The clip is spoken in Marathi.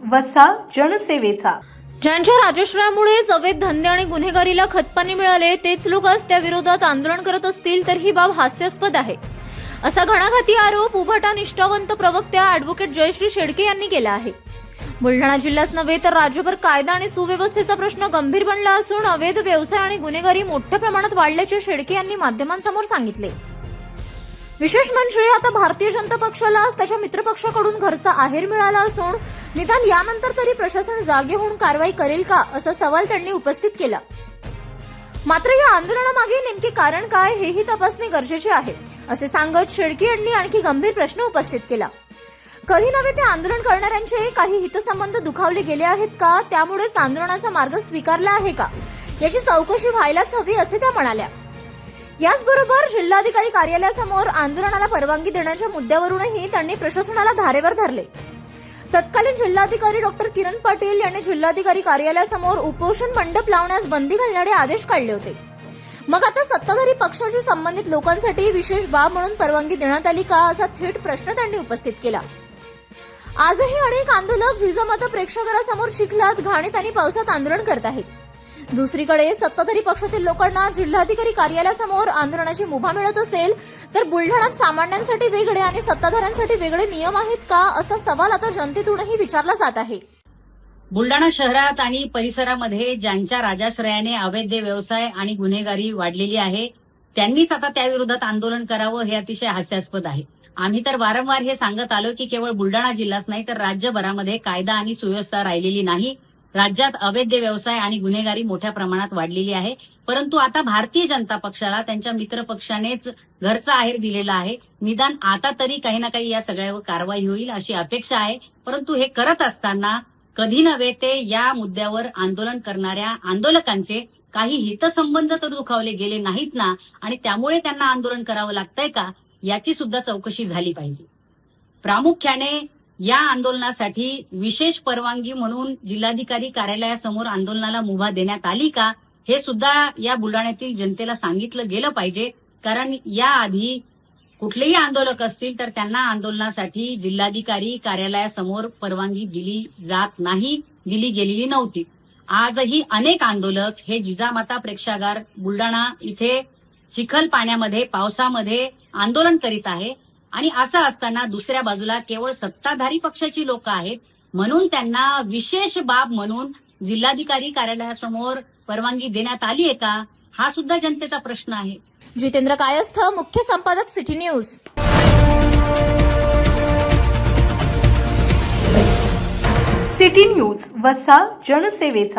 वसा जनसेवेचा। ज्यांच्या राजश्रयामुळे अवैध धंदे आणि गुन्हेगारीला खतपाणी मिळाले तेच लोक आज त्या विरोधात आंदोलन करत असतील तर ही बाब हास्यास्पद आहे, असा घणाघाती आरोप उभाटा निष्ठावंत प्रवक्त्या ॲडव्होकेट जयश्री शेळके यांनी केला आहे। बुलढाणा जिल्हाच नव्हे तर राज्यभर कायदा आणि सुव्यवस्थेचा प्रश्न गंभीर बनला असून अवैध व्यवसाय आणि गुन्हेगारी मोठ्या प्रमाणात वाढल्याचे शेळके यांनी माध्यमांसमोर सांगितले। विशेष म्हणजे आता भारतीय जनता पक्षाला त्याच्या मित्रपक्षाकडून घरचा आहेर मिळाला असून निदान यानंतर तरी प्रशासन जागे होऊन कारवाई करेल का असा सवाल त्यांनी उपस्थित केला। मात्र या आंदोलनामागे नेमके कारण काय हेही तपासणे गरजेचे आहे, असे सांगत शेळके यांनी आणखी गंभीर प्रश्न उपस्थित केला। कधी नव्हे ते आंदोलन करणाऱ्यांचे काही हितसंबंध दुखावले गेले आहेत का, त्यामुळेच आंदोलनाचा मार्ग स्वीकारला आहे का, याची चौकशी व्हायलाच हवी असे त्या म्हणाल्या। याचबरोबर जिल्हाधिकारी कार्यालयासमोर आंदोलनाला परवानगी देण्याच्या मुद्द्यावरूनही त्यांनी प्रशासनाला धारेवर धरले। तत्कालीन जिल्हाधिकारी डॉक्टर किरण पाटील यांनी जिल्हाधिकारी कार्यालयासमोर उपोषण मंडप लावण्यास बंदी घालणारे आदेश काढले होते। मग आता सत्ताधारी पक्षाशी संबंधित लोकांसाठी विशेष बाब म्हणून परवानगी देण्यात आली का, असा थेट प्रश्न त्यांनी उपस्थित केला। आजही अनेक आंदोलक जिजामाता प्रेक्षागृहासमोर चिखलात, घाणीत आणि पावसात आंदोलन करत आहेत। दुसरीकडे सत्ताधारी पक्षातील लोकांना जिल्हाधिकारी कार्यालयासमोर आंदोलनाची मुभा मिळत असेल तर बुलढाण्यात सामान्यांसाठी वेगळे आणि सत्ताधाऱ्यांसाठी वेगळे नियम आहेत का, असा सवाल आता जनतेतूनही विचारला जात आहे। बुलढाणा शहरात आणि परिसरामध्ये ज्यांच्या राजाश्रयाने अवैध व्यवसाय आणि गुन्हेगारी वाढलेली आहे त्यांनीच आता त्याविरोधात आंदोलन करावं हे अतिशय हास्यास्पद आहे। आम्ही तर वारंवार हे सांगत आलो की केवळ बुलढाणा जिल्हाच नाही तर राज्यभरामध्ये कायदा आणि सुव्यवस्था राहिलेली नाही। राज्यात अवैध व्यवसाय आणि गुन्हेगारी मोठ्या प्रमाणात वाढलेली आहे, परंतु आता भारतीय जनता पक्षाला त्यांच्या मित्र पक्षानेच घरचा आहेर दिलेला आहे। निदान आता तरी काही ना काही या सगळ्यावर कारवाई होईल अशी अपेक्षा आहे। परंतु हे करत असताना कधी नव्हे ते या मुद्द्यावर आंदोलन करणाऱ्या आंदोलकांचे काही हितसंबंध तर दुखावले गेले नाहीत ना, आणि त्यामुळे त्यांना आंदोलन करावं लागतंय का, याची सुद्धा चौकशी झाली पाहिजे। प्रामुख्याने या आंदोलनासाठी विशेष परवानगी म्हणून जिल्हाधिकारी कार्यालयासमोर आंदोलनाला मुभा देण्यात आली का, हे सुद्धा या बुलढाण्यातील जनतेला सांगितलं गेलं पाहिजे। कारण याआधी कुठलेही आंदोलक असतील तर त्यांना आंदोलनासाठी जिल्हाधिकारी कार्यालयासमोर परवानगी दिली जात नाही, दिली गेलेली नव्हती। आजही अनेक आंदोलक हे जिजामाता प्रेक्षागार बुलढाणा इथे चिखल पाण्यामध्ये, पावसामध्ये आंदोलन करीत आहे आणि असं असताना दुसऱ्या बाजूला केवळ सत्ताधारी पक्षाची लोक आहेत, म्हणून त्यांना विशेष बाब म्हणून जिल्हाधिकारी कार्यालयासमोर परवानगी देण्यात आली आहे का, हा सुद्धा जनतेचा प्रश्न आहे। जितेंद्र कायस्थ, मुख्य संपादक, सिटी न्यूज। सिटी न्यूज, वसा जनसेवेचा।